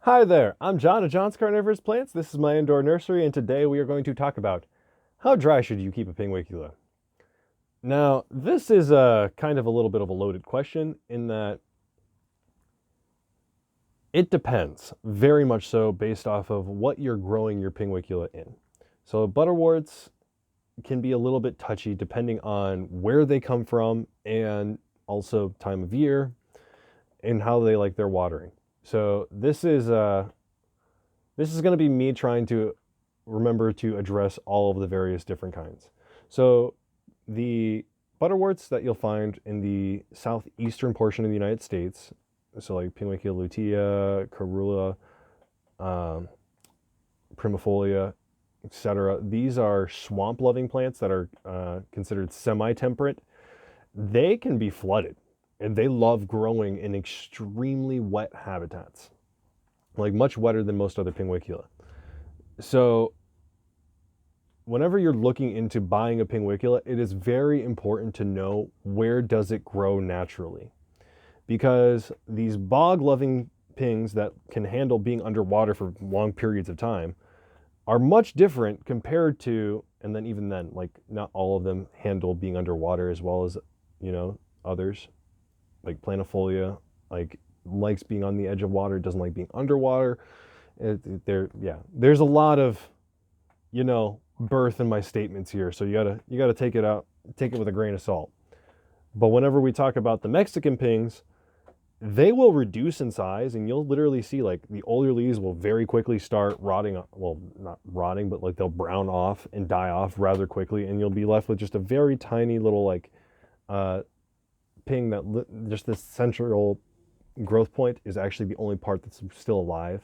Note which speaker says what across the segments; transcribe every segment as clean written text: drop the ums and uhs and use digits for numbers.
Speaker 1: Hi there, I'm John of John's Carnivorous Plants. This is my indoor nursery, and today we are going to talk about how dry should you keep a Pinguicula. Now, this is a kind of a little bit of a loaded question in that it depends very much so based off of what you're growing your Pinguicula in. So butterworts can be a little bit touchy depending on where they come from and also time of year and how they like their watering. So this is going to be me trying to remember to address all of the various different kinds. So the butterworts that you'll find in the southeastern portion of the United States, so like Pinguicula lutea, Carula, um, primifolia, etc. These are swamp-loving plants that are considered semi-temperate. They can be flooded, and they love growing in extremely wet habitats, like much wetter than most other Pinguicula. So whenever you're looking into buying a Pinguicula, it is very important to know where does it grow naturally. Because these bog-loving pings that can handle being underwater for long periods of time are much different compared to, and then even then, like not all of them handle being underwater as well as, others, like planifolia, like likes being on the edge of water, doesn't like being underwater. There's a lot of, birth in my statements here. So you gotta take it with a grain of salt. But whenever we talk about the Mexican pings, they will reduce in size, and you'll literally see like the older leaves will very quickly start rotting. Well, not rotting, but like they'll brown off and die off rather quickly, and you'll be left with just a very tiny little like uh, ping that just this central growth point is actually the only part that's still alive.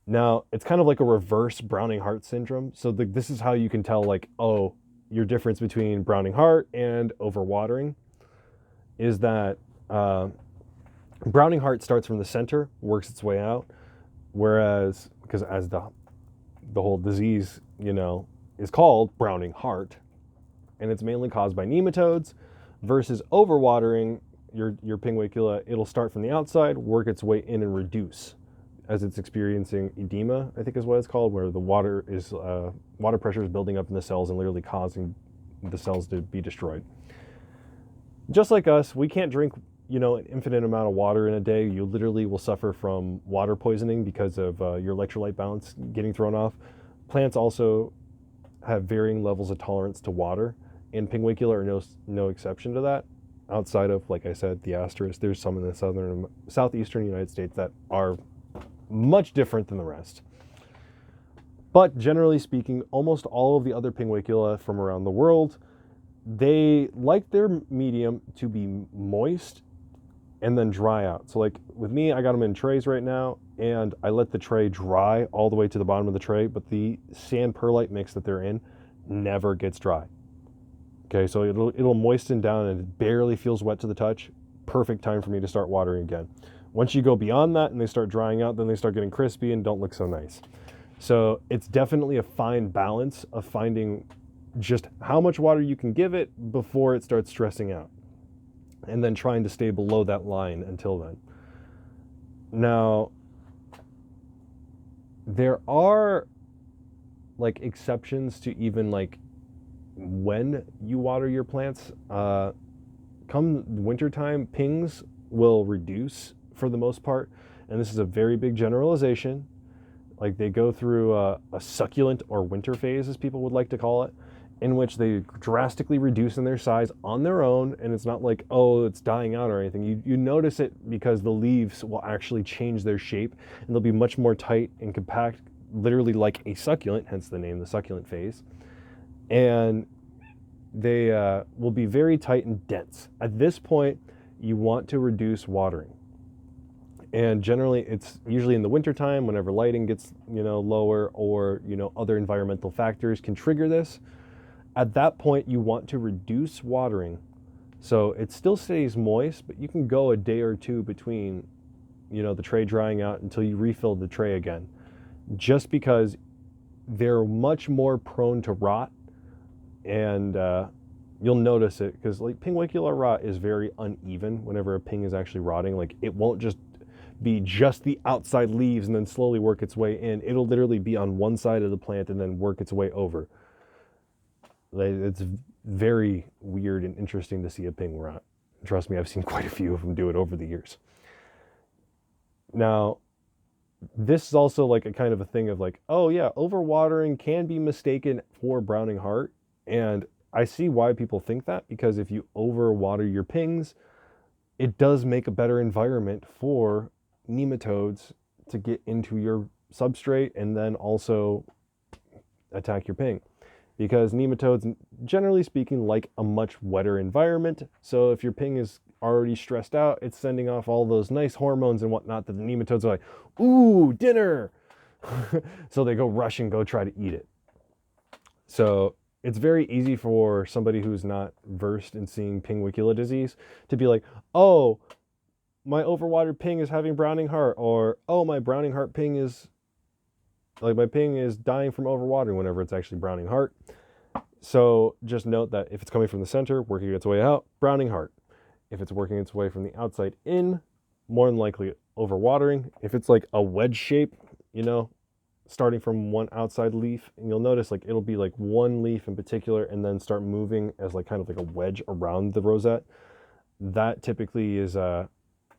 Speaker 1: Now, it's kind of like a reverse Browning heart syndrome. So this is how you can tell, like, oh, your difference between Browning heart and overwatering is that Browning heart starts from the center, works its way out, whereas, because as the whole disease, is called Browning heart, and it's mainly caused by nematodes, versus overwatering your Pinguicula, it'll start from the outside, work its way in and reduce as it's experiencing edema, I think is what it's called, where the water pressure is building up in the cells and literally causing the cells to be destroyed. Just like us, we can't drink, an infinite amount of water in a day. You literally will suffer from water poisoning because of your electrolyte balance getting thrown off. Plants also have varying levels of tolerance to water, and Pinguicula are no exception to that. Outside of, like I said, the asterisk, there's some in the southeastern United States that are much different than the rest. But generally speaking, almost all of the other Pinguicula from around the world, they like their medium to be moist and then dry out. So like with me, I got them in trays right now, and I let the tray dry all the way to the bottom of the tray, but the sand perlite mix that they're in never gets dry. Okay, so it'll moisten down and it barely feels wet to the touch. Perfect time for me to start watering again. Once you go beyond that and they start drying out, then they start getting crispy and don't look so nice. So it's definitely a fine balance of finding just how much water you can give it before it starts stressing out, and then trying to stay below that line until then. Now, there are like exceptions to even like when you water your plants. Come wintertime, pings will reduce for the most part, and this is a very big generalization. Like they go through a succulent or winter phase, as people would like to call it, in which they drastically reduce in their size on their own, and it's not like, oh, it's dying out or anything. You notice it because the leaves will actually change their shape, and they'll be much more tight and compact, literally like a succulent, hence the name, the succulent phase. And they will be very tight and dense. At this point, you want to reduce watering. And generally, it's usually in the wintertime, whenever lighting gets, lower, or, other environmental factors can trigger this. At that point, you want to reduce watering. So it still stays moist, but you can go a day or two between, the tray drying out until you refill the tray again. Just because they're much more prone to rot, and you'll notice it because like Pinguicula rot is very uneven whenever a ping is actually rotting. Like it won't just be just the outside leaves and then slowly work its way in. It'll literally be on one side of the plant and then work its way over. It's very weird and interesting to see a ping rot. Trust me, I've seen quite a few of them do it over the years. Now, this is also like a kind of a thing of like, oh yeah, overwatering can be mistaken for browning heart. And I see why people think that, because if you overwater your pings, it does make a better environment for nematodes to get into your substrate and then also attack your ping. Because nematodes, generally speaking, like a much wetter environment. So if your ping is already stressed out, it's sending off all those nice hormones and whatnot that the nematodes are like, ooh, dinner. So they go rush and go try to eat it. So it's very easy for somebody who's not versed in seeing Pinguicula disease to be like, oh, my overwatered ping is having browning heart, or oh, my browning heart ping is, like, my ping is dying from overwatering, whenever it's actually browning heart. So just note that if it's coming from the center, working its way out, browning heart. If it's working its way from the outside in, more than likely overwatering. If it's like a wedge shape, you know, starting from one outside leaf, and you'll notice like it'll be like one leaf in particular and then start moving as like kind of like a wedge around the rosette. That typically is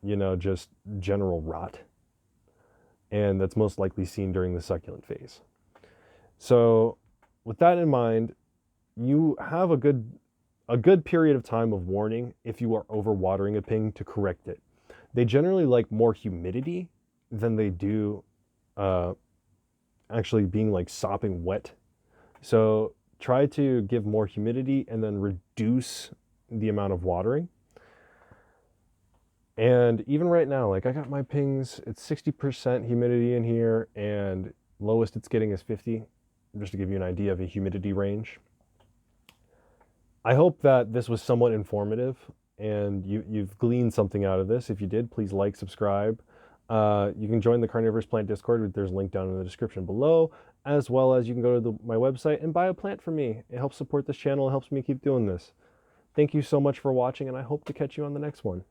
Speaker 1: you know, just general rot. And that's most likely seen during the succulent phase. So with that in mind, you have a good period of time of warning if you are overwatering a ping to correct it. They generally like more humidity than they do actually being like sopping wet. So try to give more humidity and then reduce the amount of watering. And even right now, like I got my pings, it's 60% humidity in here, and lowest it's getting is 50, just to give you an idea of a humidity range. I hope that this was somewhat informative and you've gleaned something out of this. If you did, please like, subscribe. You can join the Carnivorous Plant Discord. There's a link down in the description below, as well as you can go to my website and buy a plant from me. It helps support this channel. It helps me keep doing this. Thank you so much for watching, and I hope to catch you on the next one.